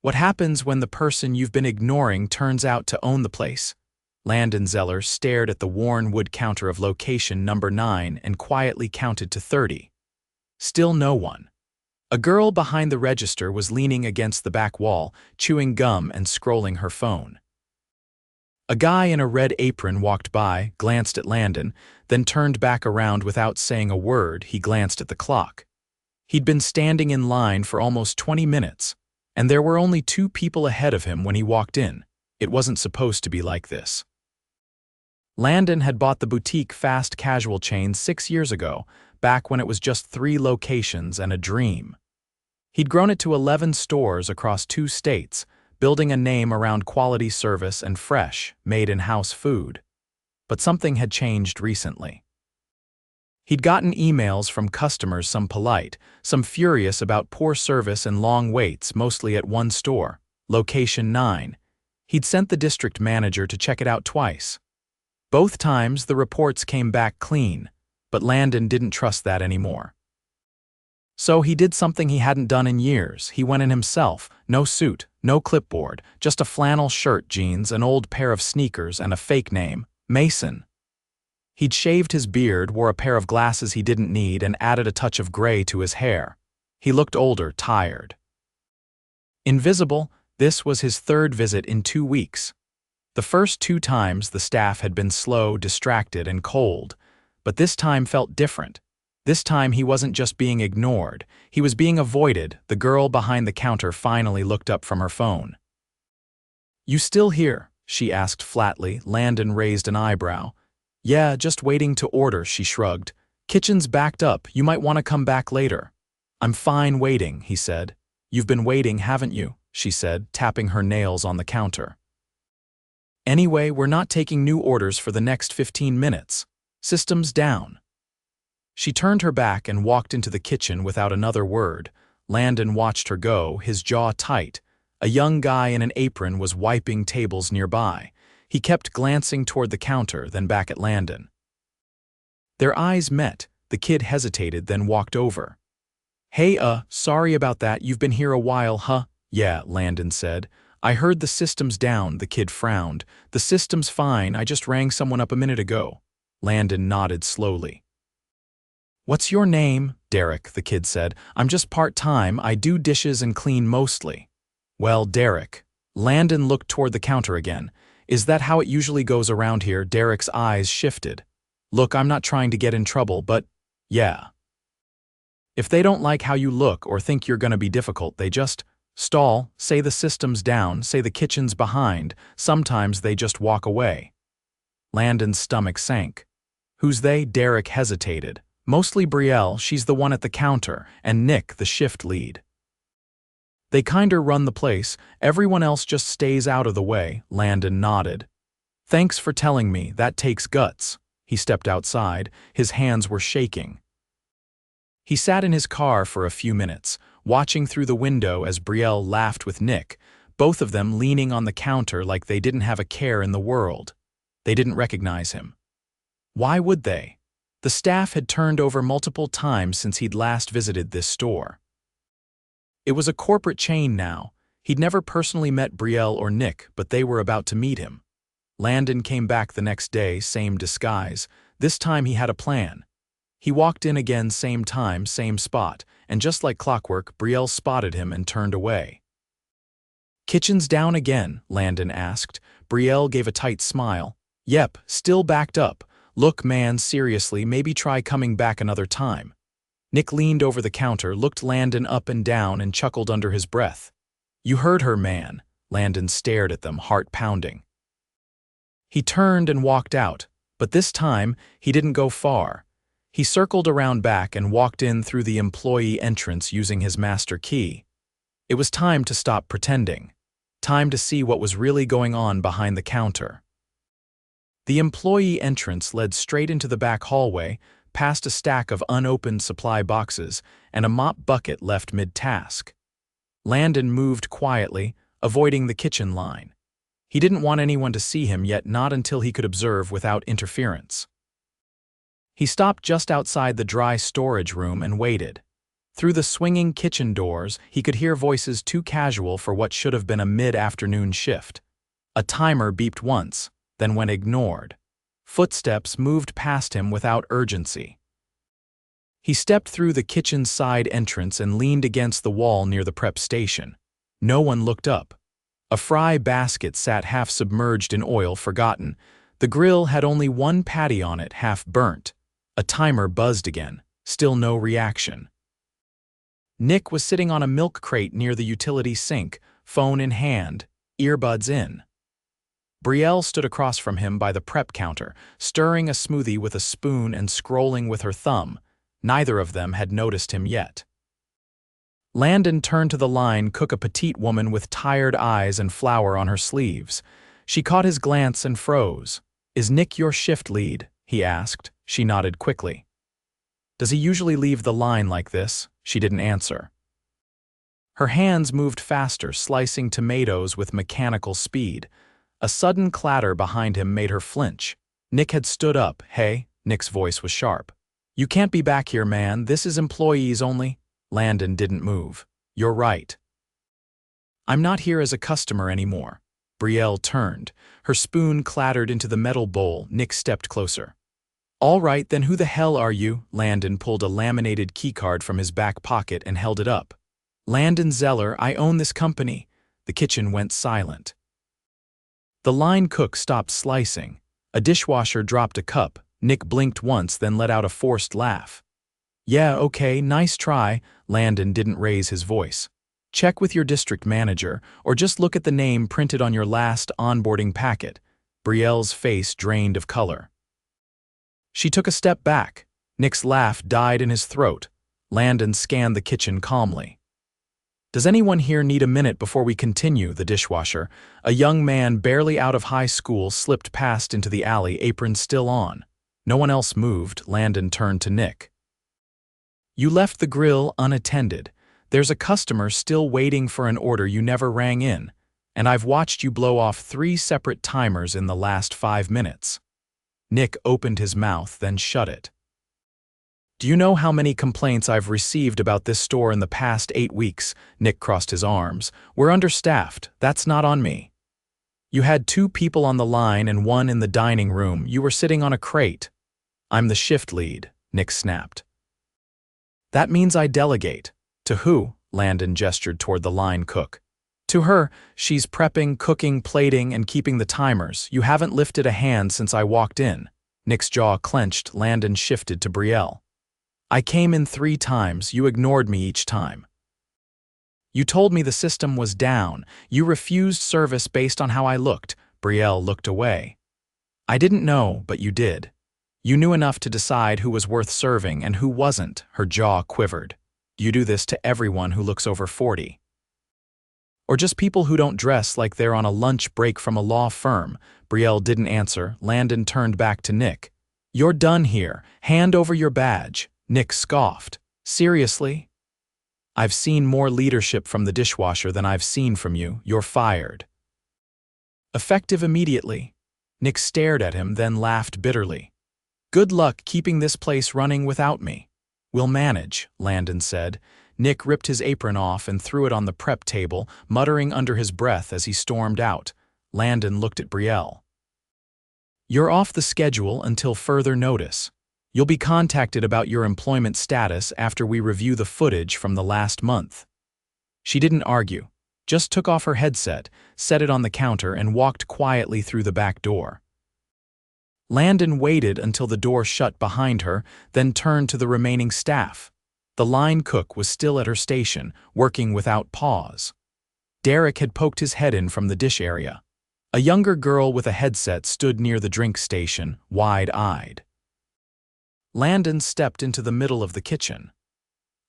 What happens when the person you've been ignoring turns out to own the place? Landon Zeller stared at the worn wood counter of location number 9 and quietly counted to 30. Still no one. A girl behind the register was leaning against the back wall, chewing gum and scrolling her phone. A guy in a red apron walked by, glanced at Landon, then turned back around without saying a word. He glanced at the clock. He'd been standing in line for almost 20 minutes, and there were only 2 people ahead of him when he walked in. It wasn't supposed to be like this. Landon had bought the boutique fast casual chain 6 years ago, back when it was just 3 locations and a dream. He'd grown it to 11 stores across 2 states, building a name around quality service and fresh, made-in-house food. But something had changed recently. He'd gotten emails from customers, some polite, some furious about poor service and long waits, mostly at one store, location 9. He'd sent the district manager to check it out twice. Both times the reports came back clean, but Landon didn't trust that anymore. So he did something he hadn't done in years. He went in himself, no suit, no clipboard, just a flannel shirt, jeans, an old pair of sneakers, and a fake name, Mason. He'd shaved his beard, wore a pair of glasses he didn't need, and added a touch of gray to his hair. He looked older, tired. Invisible, this was his 3rd visit in 2 weeks. The first 2 times the staff had been slow, distracted, and cold, but this time felt different. This time he wasn't just being ignored, he was being avoided. The girl behind the counter finally looked up from her phone. "You still here?" she asked flatly. Landon raised an eyebrow. "Yeah, just waiting to order," she shrugged. "Kitchen's backed up, you might want to come back later." "I'm fine waiting," he said. "You've been waiting, haven't you?" she said, tapping her nails on the counter. "Anyway, we're not taking new orders for the next 15 minutes. System's down." She turned her back and walked into the kitchen without another word. Landon watched her go, his jaw tight. A young guy in an apron was wiping tables nearby. He kept glancing toward the counter, then back at Landon. Their eyes met. The kid hesitated, then walked over. "Hey, sorry about that. You've been here a while, huh?" "Yeah," Landon said. "I heard the system's down." The kid frowned. "The system's fine. I just rang someone up a minute ago." Landon nodded slowly. "What's your name?" "Derek," the kid said. "I'm just part-time. I do dishes and clean mostly." "Well, Derek." Landon looked toward the counter again. "Is that how it usually goes around here?" Derek's eyes shifted. "Look, I'm not trying to get in trouble, but yeah. If they don't like how you look or think you're gonna be difficult, they just stall, say the system's down, say the kitchen's behind. Sometimes they just walk away." Landon's stomach sank. "Who's they?" Derek hesitated. "Mostly Brielle, she's the one at the counter, and Nick, the shift lead. They kinda run the place, everyone else just stays out of the way." Landon nodded. "Thanks for telling me, that takes guts." He stepped outside, his hands were shaking. He sat in his car for a few minutes, watching through the window as Brielle laughed with Nick, both of them leaning on the counter like they didn't have a care in the world. They didn't recognize him. Why would they? The staff had turned over multiple times since he'd last visited this store. It was a corporate chain now. He'd never personally met Brielle or Nick, but they were about to meet him. Landon came back the next day, same disguise. This time he had a plan. He walked in again, same time, same spot, and just like clockwork, Brielle spotted him and turned away. "Kitchen's down again?" Landon asked. Brielle gave a tight smile. "Yep, still backed up. Look, man, seriously, maybe try coming back another time." Nick leaned over the counter, looked Landon up and down, and chuckled under his breath. "You heard her, man." Landon stared at them, heart pounding. He turned and walked out, but this time he didn't go far. He circled around back and walked in through the employee entrance using his master key. It was time to stop pretending. Time to see what was really going on behind the counter. The employee entrance led straight into the back hallway, past a stack of unopened supply boxes and a mop bucket left mid-task. Landon moved quietly, avoiding the kitchen line. He didn't want anyone to see him, yet not until he could observe without interference. He stopped just outside the dry storage room and waited. Through the swinging kitchen doors, he could hear voices too casual for what should have been a mid-afternoon shift. A timer beeped once, then went ignored. Footsteps moved past him without urgency. He stepped through the kitchen's side entrance and leaned against the wall near the prep station. No one looked up. A fry basket sat half submerged in oil, forgotten. The grill had only one patty on it, half burnt. A timer buzzed again. Still no reaction. Nick was sitting on a milk crate near the utility sink, phone in hand, earbuds in. Brielle stood across from him by the prep counter, stirring a smoothie with a spoon and scrolling with her thumb. Neither of them had noticed him yet. Landon turned to the line cook, a petite woman with tired eyes and flour on her sleeves. She caught his glance and froze. "Is Nick your shift lead?" he asked. She nodded quickly. "Does he usually leave the line like this?" She didn't answer. Her hands moved faster, slicing tomatoes with mechanical speed. A sudden clatter behind him made her flinch. Nick had stood up. "Hey," Nick's voice was sharp. "You can't be back here, man. This is employees only." Landon didn't move. "You're right. I'm not here as a customer anymore." Brielle turned. Her spoon clattered into the metal bowl. Nick stepped closer. "All right, then who the hell are you?" Landon pulled a laminated keycard from his back pocket and held it up. "Landon Zeller, I own this company." The kitchen went silent. The line cook stopped slicing. A dishwasher dropped a cup. Nick blinked once, then let out a forced laugh. "Yeah, okay, nice try." Landon didn't raise his voice. "Check with your district manager, or just look at the name printed on your last onboarding packet." Brielle's face drained of color. She took a step back. Nick's laugh died in his throat. Landon scanned the kitchen calmly. "Does anyone here need a minute before we continue?" The dishwasher, a young man barely out of high school, slipped past into the alley, apron still on. No one else moved. Landon turned to Nick. "You left the grill unattended. There's a customer still waiting for an order you never rang in, and I've watched you blow off 3 separate timers in the last 5 minutes. Nick opened his mouth, then shut it. "Do you know how many complaints I've received about this store in the past 8 weeks? Nick crossed his arms. "We're understaffed. That's not on me. You had 2 people on the line and 1 in the dining room. You were sitting on a crate." "I'm the shift lead," Nick snapped. "That means I delegate." "To who?" Landon gestured toward the line cook. "To her. She's prepping, cooking, plating, and keeping the timers. You haven't lifted a hand since I walked in." Nick's jaw clenched. Landon shifted to Brielle. "I came in 3 times. You ignored me each time. You told me the system was down. You refused service based on how I looked." Brielle looked away. "I didn't know, but you did. You knew enough to decide who was worth serving and who wasn't." Her jaw quivered. "You do this to everyone who looks over 40. Or just people who don't dress like they're on a lunch break from a law firm." Brielle didn't answer. Landon turned back to Nick. "You're done here. Hand over your badge." Nick scoffed. "Seriously? I've seen more leadership from the dishwasher than I've seen from you. You're fired." "Effective immediately." Nick stared at him, then laughed bitterly. "Good luck keeping this place running without me." "We'll manage," Landon said. Nick ripped his apron off and threw it on the prep table, muttering under his breath as he stormed out. Landon looked at Brielle. "You're off the schedule until further notice. You'll be contacted about your employment status after we review the footage from the last month." She didn't argue, just took off her headset, set it on the counter, and walked quietly through the back door. Landon waited until the door shut behind her, then turned to the remaining staff. The line cook was still at her station, working without pause. Derek had poked his head in from the dish area. A younger girl with a headset stood near the drink station, wide-eyed. Landon stepped into the middle of the kitchen.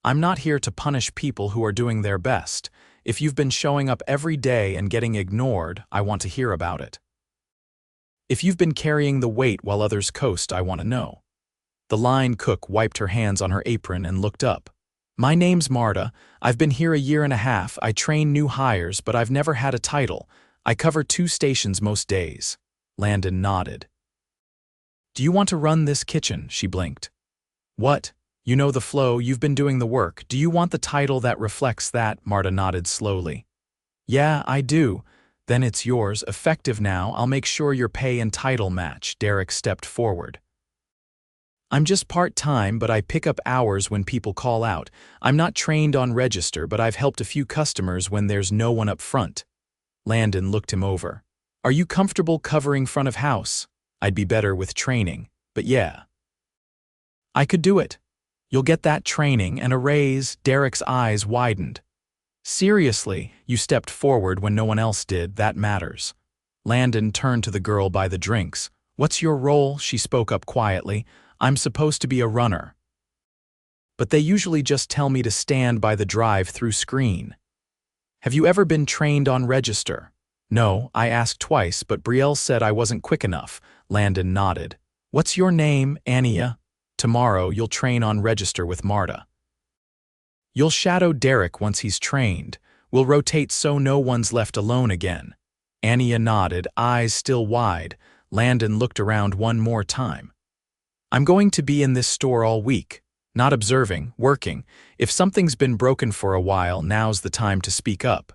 "I'm not here to punish people who are doing their best. If you've been showing up every day and getting ignored, I want to hear about it. If you've been carrying the weight while others coast, I want to know." The line cook wiped her hands on her apron and looked up. "My name's Marta. I've been here a year and a half. I train new hires, but I've never had a title. I cover 2 stations most days." Landon nodded. "Do you want to run this kitchen?" She blinked. "What?" You know the flow, you've been doing the work. Do you want the title that reflects that? Marta nodded slowly. Yeah, I do. Then it's yours, effective now. I'll make sure your pay and title match. Derek stepped forward. I'm just part-time, but I pick up hours when people call out. I'm not trained on register, but I've helped a few customers when there's no one up front. Landon looked him over. Are you comfortable covering front of house? I'd be better with training, but yeah. I could do it. You'll get that training and a raise. Derek's eyes widened. Seriously, you stepped forward when no one else did, that matters. Landon turned to the girl by the drinks. What's your role? She spoke up quietly. I'm supposed to be a runner. But they usually just tell me to stand by the drive-through screen. Have you ever been trained on register? No, I asked twice, but Brielle said I wasn't quick enough. Landon nodded. What's your name, Ania? Tomorrow you'll train on register with Marta. You'll shadow Derek once he's trained. We'll rotate so no one's left alone again. Ania nodded, eyes still wide. Landon looked around one more time. I'm going to be in this store all week. Not observing, working. If something's been broken for a while, now's the time to speak up.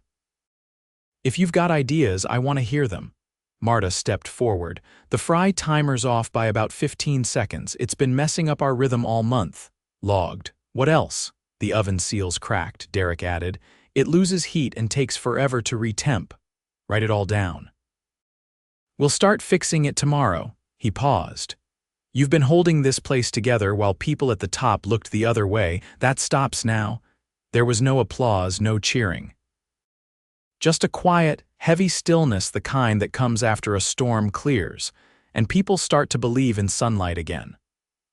If you've got ideas, I want to hear them. Marta stepped forward. The fry timer's off by about 15 seconds. It's been messing up our rhythm all month. Logged. What else? The oven seal's cracked, Derek added. It loses heat and takes forever to retemp. Write it all down. We'll start fixing it tomorrow. He paused. You've been holding this place together while people at the top looked the other way. That stops now. There was no applause, no cheering. Just a quiet, heavy stillness, the kind that comes after a storm clears, and people start to believe in sunlight again.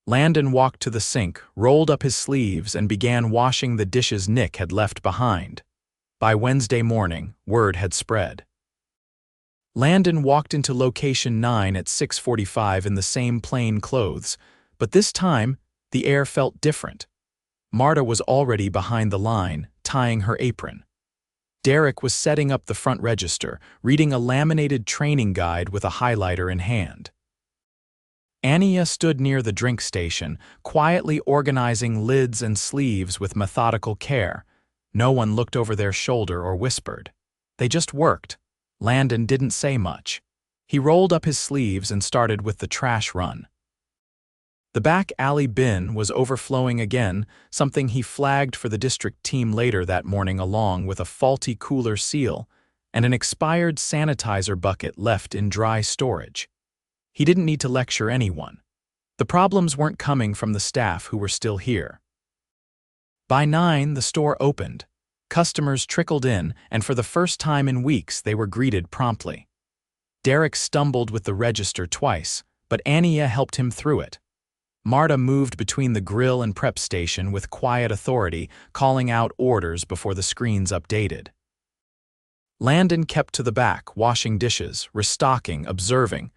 Landon walked to the sink, rolled up his sleeves, and began washing the dishes Nick had left behind. By Wednesday morning, word had spread. Landon walked into location 9 at 6:45 in the same plain clothes, but this time, the air felt different. Marta was already behind the line, tying her apron. Derek was setting up the front register, reading a laminated training guide with a highlighter in hand. Ania stood near the drink station, quietly organizing lids and sleeves with methodical care. No one looked over their shoulder or whispered. They just worked. Landon didn't say much. He rolled up his sleeves and started with the trash run. The back alley bin was overflowing again, something he flagged for the district team later that morning, along with a faulty cooler seal and an expired sanitizer bucket left in dry storage. He didn't need to lecture anyone. The problems weren't coming from the staff who were still here. By 9, the store opened. Customers trickled in, and for the first time in weeks, they were greeted promptly. Derek stumbled with the register twice, but Ania helped him through it. Marta moved between the grill and prep station with quiet authority, calling out orders before the screens updated. Landon kept to the back, washing dishes, restocking, observing.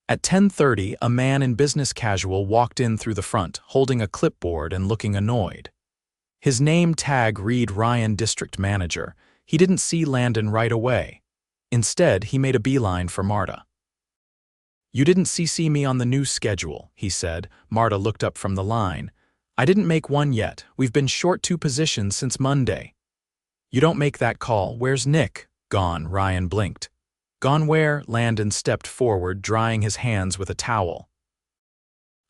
At 10:30, a man in business casual walked in through the front, holding a clipboard and looking annoyed. His name tag read Ryan District Manager. He didn't see Landon right away. Instead, he made a beeline for Marta. You didn't CC me on the new schedule, he said. Marta looked up from the line. I didn't make one yet. We've been short 2 positions since Monday. You don't make that call. Where's Nick? Gone, Ryan blinked. Gone where? Landon stepped forward, drying his hands with a towel.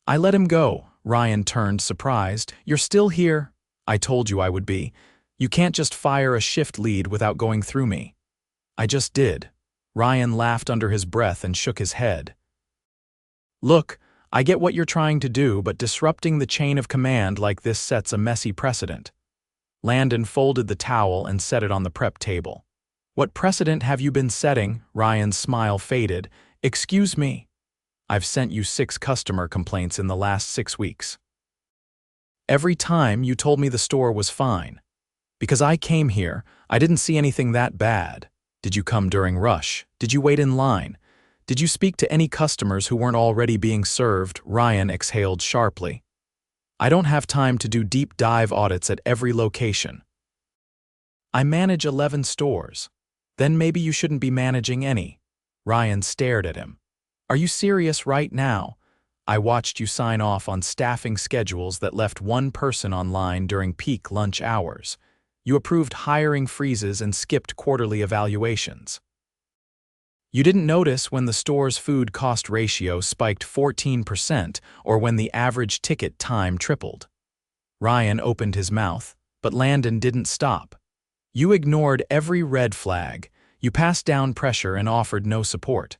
I let him go. Ryan turned, surprised. You're still here? I told you I would be. You can't just fire a shift lead without going through me. I just did. Ryan laughed under his breath and shook his head. Look, I get what you're trying to do, but disrupting the chain of command like this sets a messy precedent. Landon folded the towel and set it on the prep table. What precedent have you been setting? Ryan's smile faded. Excuse me. I've sent you 6 customer complaints in the last 6 weeks. Every time you told me the store was fine. Because I came here, I didn't see anything that bad. Did you come during rush? Did you wait in line? Did you speak to any customers who weren't already being served? Ryan exhaled sharply. I don't have time to do deep dive audits at every location. I manage 11 stores. Then maybe you shouldn't be managing any. Ryan stared at him. Are you serious right now? I watched you sign off on staffing schedules that left one person online during peak lunch hours. You approved hiring freezes and skipped quarterly evaluations. You didn't notice when the store's food cost ratio spiked 14% or when the average ticket time tripled. Ryan opened his mouth, but Landon didn't stop. You ignored every red flag. You passed down pressure and offered no support.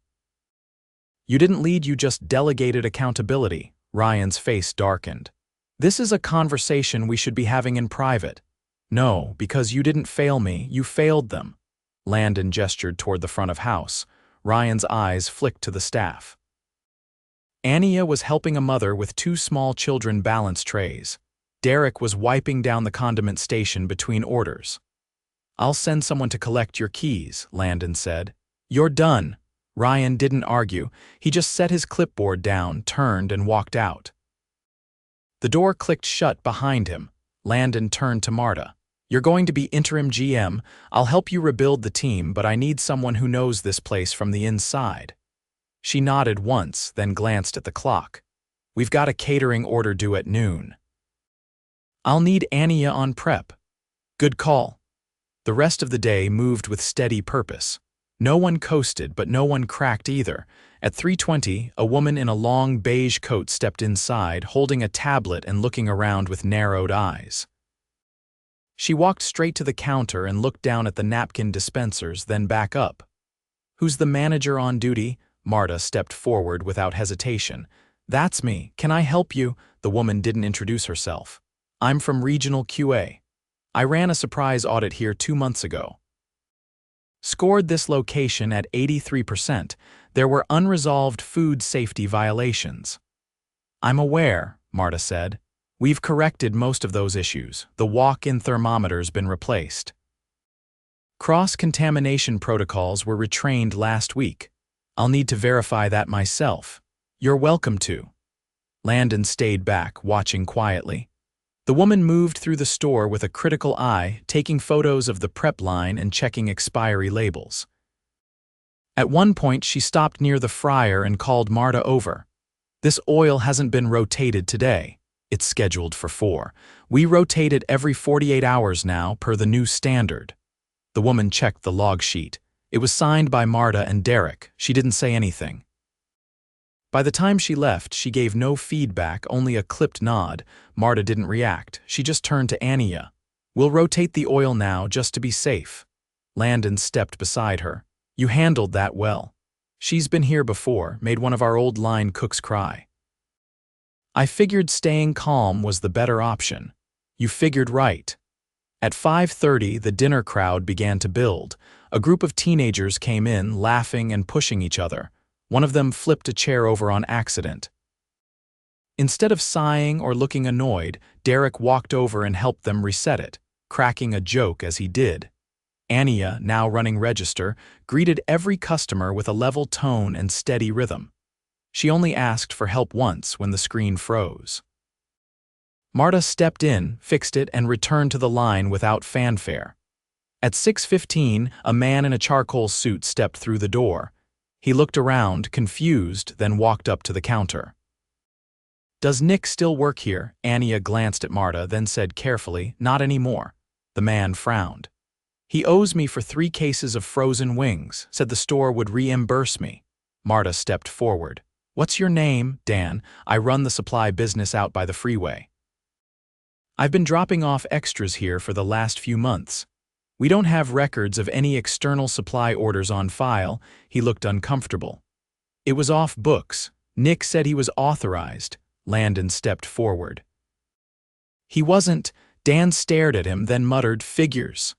You didn't lead, you just delegated accountability. Ryan's face darkened. This is a conversation we should be having in private. No, because you didn't fail me, you failed them. Landon gestured toward the front of house. Ryan's eyes flicked to the staff. Ania was helping a mother with 2 small children balance trays. Derek was wiping down the condiment station between orders. I'll send someone to collect your keys, Landon said. You're done. Ryan didn't argue. He just set his clipboard down, turned, and walked out. The door clicked shut behind him. Landon turned to Marta. You're going to be interim GM. I'll help you rebuild the team, but I need someone who knows this place from the inside. She nodded once, then glanced at the clock. We've got a catering order due at noon. I'll need Ania on prep. Good call. The rest of the day moved with steady purpose. No one coasted, but no one cracked either. At 3:20, a woman in a long beige coat stepped inside, holding a tablet and looking around with narrowed eyes. She walked straight to the counter and looked down at the napkin dispensers, then back up. Who's the manager on duty? Marta stepped forward without hesitation. That's me. Can I help you? The woman didn't introduce herself. I'm from Regional QA. I ran a surprise audit here 2 months ago. Scored this location at 83%. There were unresolved food safety violations. I'm aware, Marta said. We've corrected most of those issues. The walk-in thermometer's been replaced. Cross-contamination protocols were retrained last week. I'll need to verify that myself. You're welcome to. Landon stayed back, watching quietly. The woman moved through the store with a critical eye, taking photos of the prep line and checking expiry labels. At one point, she stopped near the fryer and called Marta over. This oil hasn't been rotated today. It's scheduled for 4. We rotate it every 48 hours now, per the new standard. The woman checked the log sheet. It was signed by Marta and Derek. She didn't say anything. By the time she left, she gave no feedback, only a clipped nod. Marta didn't react. She just turned to Ania. We'll rotate the oil now, just to be safe. Landon stepped beside her. You handled that well. She's been here before, made one of our old line cooks cry. I figured staying calm was the better option. You figured right. At 5:30, the dinner crowd began to build. A group of teenagers came in, laughing and pushing each other. One of them flipped a chair over on accident. Instead of sighing or looking annoyed, Derek walked over and helped them reset it, cracking a joke as he did. Ania, now running register, greeted every customer with a level tone and steady rhythm. She only asked for help once when the screen froze. Marta stepped in, fixed it, and returned to the line without fanfare. At 6:15, a man in a charcoal suit stepped through the door. He looked around, confused, then walked up to the counter. Does Nick still work here? Ania glanced at Marta, then said carefully, not anymore. The man frowned. He owes me for 3 cases of frozen wings, said the store would reimburse me. Marta stepped forward. What's your name? Dan. I run the supply business out by the freeway. I've been dropping off extras here for the last few months. We don't have records of any external supply orders on file. He looked uncomfortable. It was off books. Nick said he was authorized. Landon stepped forward. He wasn't. Dan stared at him, then muttered, figures.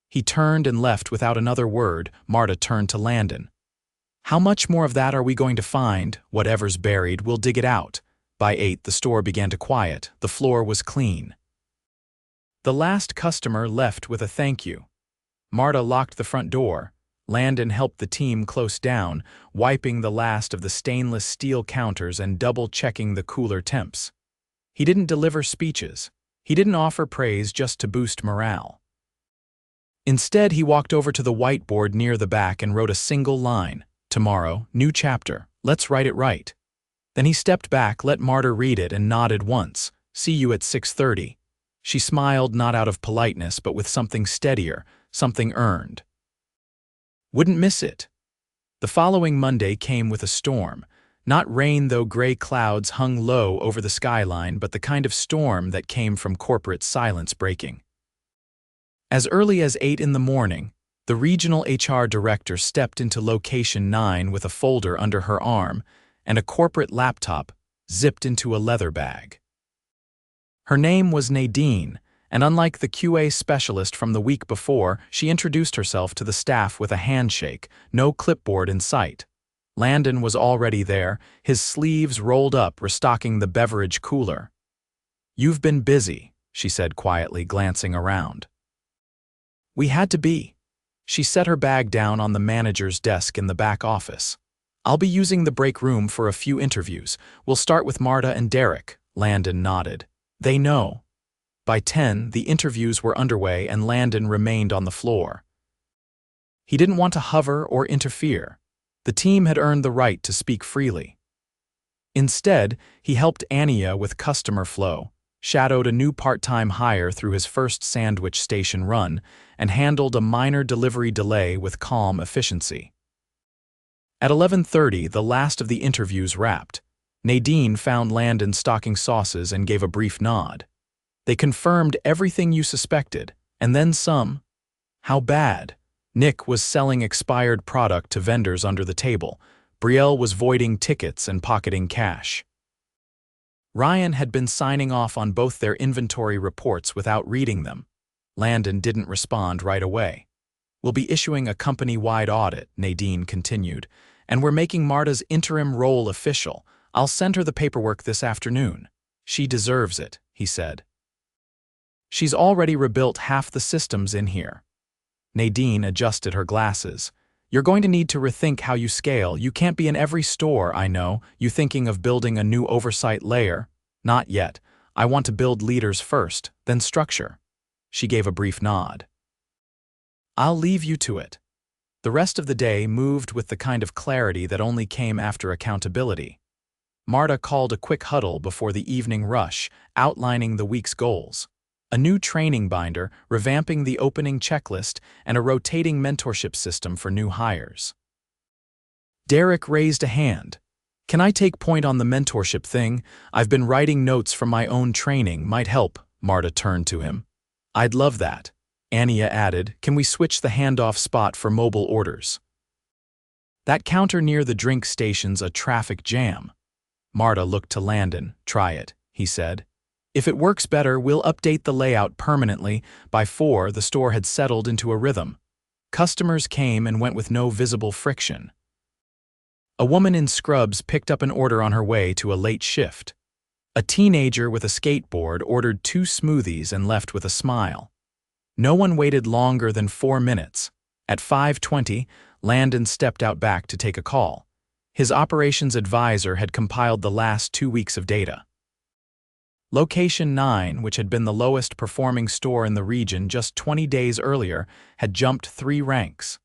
He turned and left without another word. Marta turned to Landon. How much more of that are we going to find? Whatever's buried, we'll dig it out. By 8, the store began to quiet. The floor was clean. The last customer left with a thank you. Marta locked the front door. Landon helped the team close down, wiping the last of the stainless steel counters and double-checking the cooler temps. He didn't deliver speeches. He didn't offer praise just to boost morale. Instead, he walked over to the whiteboard near the back and wrote a single line. Tomorrow, new chapter. Let's write it right. Then he stepped back, let Marta read it, and nodded once. See you at 6:30. She smiled, not out of politeness, but with something steadier, something earned. Wouldn't miss it. The following Monday came with a storm. Not rain, though gray clouds hung low over the skyline, but the kind of storm that came from corporate silence breaking. As early as 8 in the morning, the regional HR director stepped into location 9 with a folder under her arm and a corporate laptop zipped into a leather bag. Her name was Nadine, and unlike the QA specialist from the week before, she introduced herself to the staff with a handshake, no clipboard in sight. Landon was already there, his sleeves rolled up, restocking the beverage cooler. "You've been busy," she said quietly, glancing around. "We had to be." She set her bag down on the manager's desk in the back office. "I'll be using the break room for a few interviews. We'll start with Marta and Derek." Landon nodded. "They know." By 10, the interviews were underway and Landon remained on the floor. He didn't want to hover or interfere. The team had earned the right to speak freely. Instead, he helped Ania with customer flow, shadowed a new part-time hire through his first sandwich station run, and handled a minor delivery delay with calm efficiency. At 11:30, the last of the interviews wrapped. Nadine found Landon stocking sauces and gave a brief nod. "They confirmed everything you suspected, and then some." "How bad?" Nick was selling expired product to vendors under the table. Brielle was voiding tickets and pocketing cash. Ryan had been signing off on both their inventory reports without reading them. Landon didn't respond right away. "We'll be issuing a company-wide audit," Nadine continued, "and we're making Marta's interim role official. I'll send her the paperwork this afternoon." "She deserves it," he said. "She's already rebuilt half the systems in here." Nadine adjusted her glasses. "You're going to need to rethink how you scale. You can't be in every store, I know. You thinking of building a new oversight layer?" "Not yet. I want to build leaders first, then structure." She gave a brief nod. "I'll leave you to it." The rest of the day moved with the kind of clarity that only came after accountability. Marta called a quick huddle before the evening rush, outlining the week's goals. A new training binder, revamping the opening checklist, and a rotating mentorship system for new hires. Derek raised a hand. "Can I take point on the mentorship thing? I've been writing notes from my own training. Might help." Marta turned to him. "I'd love that." Ania added, "Can we switch the handoff spot for mobile orders?" "That counter near the drink station's a traffic jam." Marta looked to Landon. "Try it," he said. "If it works better, we'll update the layout permanently." By 4, the store had settled into a rhythm. Customers came and went with no visible friction. A woman in scrubs picked up an order on her way to a late shift. A teenager with a skateboard ordered 2 smoothies and left with a smile. No one waited longer than 4 minutes. At 5:20, Landon stepped out back to take a call. His operations advisor had compiled the last 2 weeks of data. Location 9, which had been the lowest performing store in the region just 20 days earlier, had jumped 3 ranks.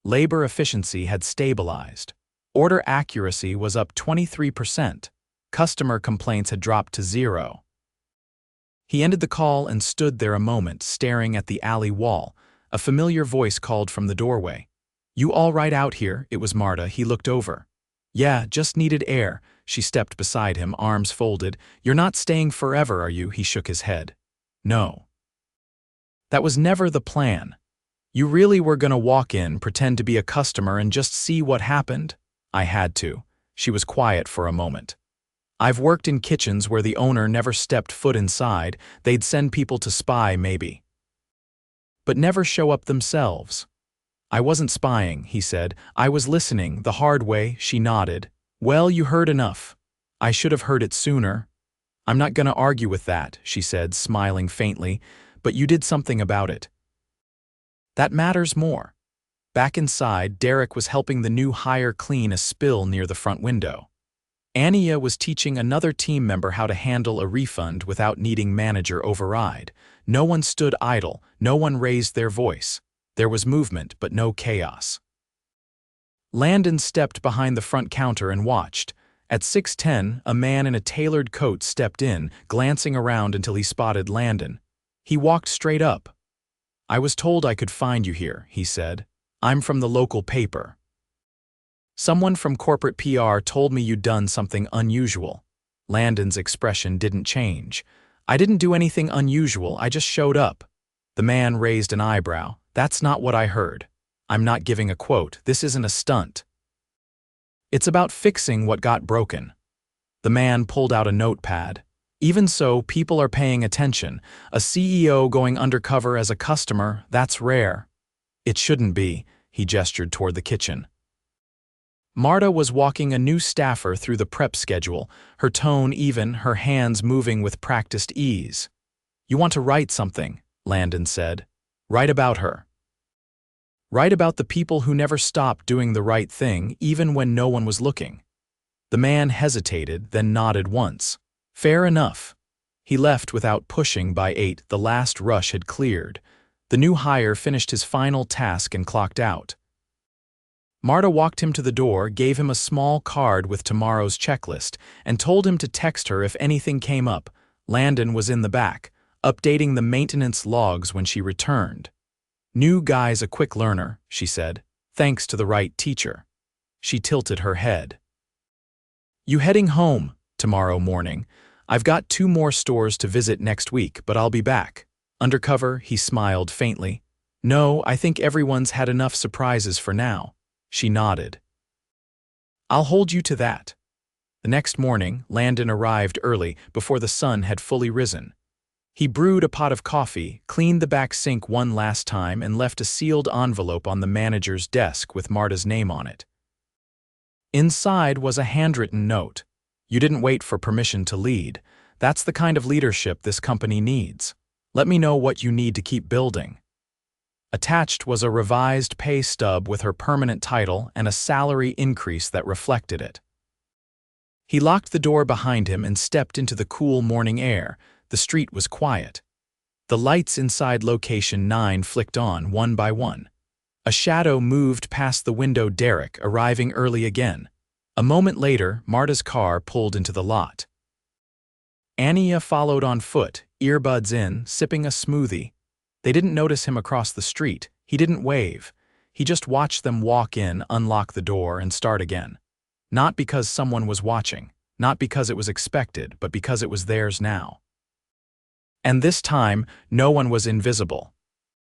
Labor efficiency had stabilized. Order accuracy was up 23%. Customer complaints had dropped to 0. He ended the call and stood there a moment, staring at the alley wall. A familiar voice called from the doorway. "You all right out here?" It was Marta. He looked over. "Yeah, just needed air." She stepped beside him, arms folded. "You're not staying forever, are you?" He shook his head. "No. That was never the plan. You really were gonna walk in, pretend to be a customer, and just see what happened?" "I had to." She was quiet for a moment. "I've worked in kitchens where the owner never stepped foot inside. They'd send people to spy, maybe, but never show up themselves." "I wasn't spying," he said. "I was listening, the hard way." She nodded. "Well, you heard enough. I should have heard it sooner." "I'm not gonna argue with that," she said, smiling faintly, "but you did something about it. That matters more." Back inside, Derek was helping the new hire clean a spill near the front window. Ania was teaching another team member how to handle a refund without needing manager override. No one stood idle, no one raised their voice. There was movement, but no chaos. Landon stepped behind the front counter and watched. At 6:10, a man in a tailored coat stepped in, glancing around until he spotted Landon. He walked straight up. "I was told I could find you here," he said. "I'm from the local paper. Someone from corporate PR told me you'd done something unusual." Landon's expression didn't change. "I didn't do anything unusual, I just showed up." The man raised an eyebrow. "That's not what I heard. I'm not giving a quote. This isn't a stunt. It's about fixing what got broken." The man pulled out a notepad. "Even so, people are paying attention. A CEO going undercover as a customer, that's rare." "It shouldn't be," he gestured toward the kitchen. Marta was walking a new staffer through the prep schedule, her tone even, her hands moving with practiced ease. "You want to write something," Landon said. "Write about her. Write about the people who never stopped doing the right thing, even when no one was looking." The man hesitated, then nodded once. "Fair enough." He left without pushing. By 8, the last rush had cleared. The new hire finished his final task and clocked out. Marta walked him to the door, gave him a small card with tomorrow's checklist, and told him to text her if anything came up. Landon was in the back, updating the maintenance logs when she returned. "New guy's a quick learner," she said, "thanks to the right teacher." She tilted her head. "You heading home tomorrow morning? I've got 2 more stores to visit next week, but I'll be back." "Undercover?" He smiled faintly. "No, I think everyone's had enough surprises for now." She nodded. "I'll hold you to that." The next morning, Landon arrived early, before the sun had fully risen. He brewed a pot of coffee, cleaned the back sink one last time, and left a sealed envelope on the manager's desk with Marta's name on it. Inside was a handwritten note. "You didn't wait for permission to lead. That's the kind of leadership this company needs. Let me know what you need to keep building." Attached was a revised pay stub with her permanent title and a salary increase that reflected it. He locked the door behind him and stepped into the cool morning air. The street was quiet. The lights inside location 9 flicked on, one by one. A shadow moved past the window. Derek, arriving early again. A moment later, Marta's car pulled into the lot. Ania followed on foot, earbuds in, sipping a smoothie. They didn't notice him across the street. He didn't wave. He just watched them walk in, unlock the door, and start again. Not because someone was watching, not because it was expected, but because it was theirs now. And this time, no one was invisible.